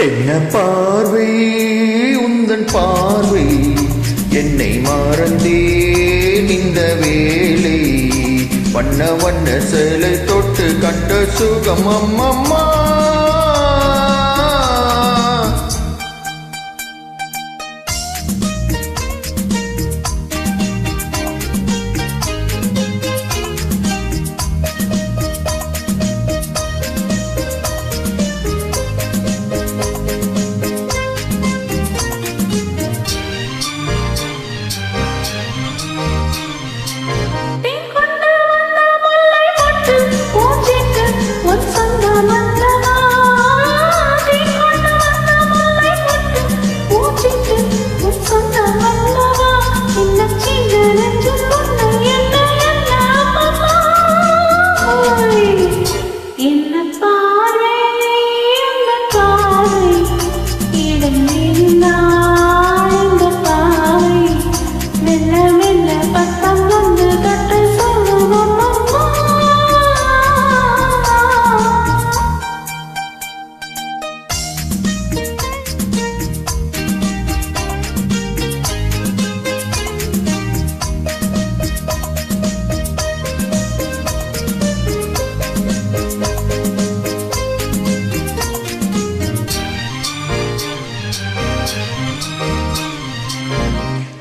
என்ன பார்வை உந்தன் பார்வை என்னை மறந்தேன் இந்த வேளை வண்ண வண்ண சேலை தொட்டு கண்ட சுகம் அம்மம்மா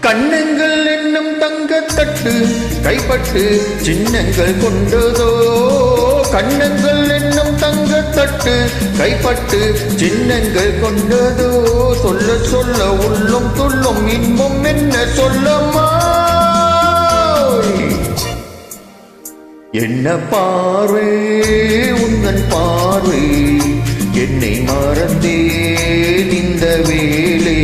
கண்ணங்கள் என்னும் தங்கத்தட்டு கைப்பட்டு சின்னங்கள் கொண்டதோ கண்ணங்கள் என்னும் தங்கத்தட்டு கைப்பட்டு சின்னங்கள் கொண்டதோ சொல்ல சொல்ல உள்ளும் துள்ளும் இன்பம் என்ன சொல்லம்மா என்ன பார்வை உந்தன் பார்வை என்னை மறந்தேன் இந்த வேளை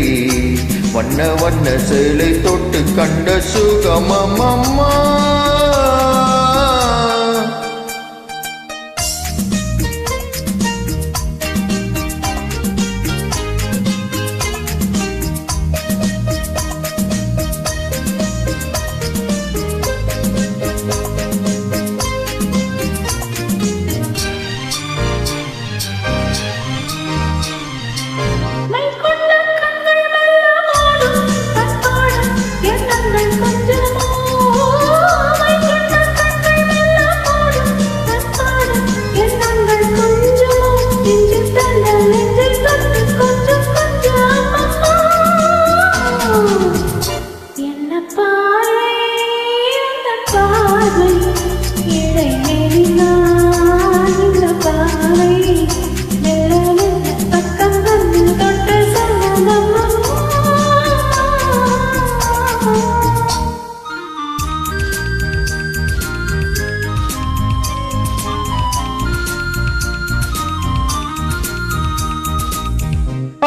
வண்ண வண்ண சேலை தொட்டு கண்ட சுகமம்மா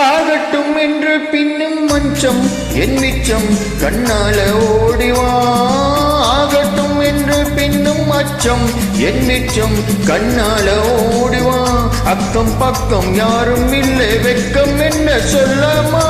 ஆகட்டும் என்று பின்னும் மஞ்சம் என் மிச்சம் கண்ணால ஓடிவா ஆகட்டும் என்று பின்னும் அச்சம் என் மிச்சம் கண்ணால ஓடிவா அக்கம் பக்கம் யாரும் இல்லை வெக்கம் என்ன சொல்லமா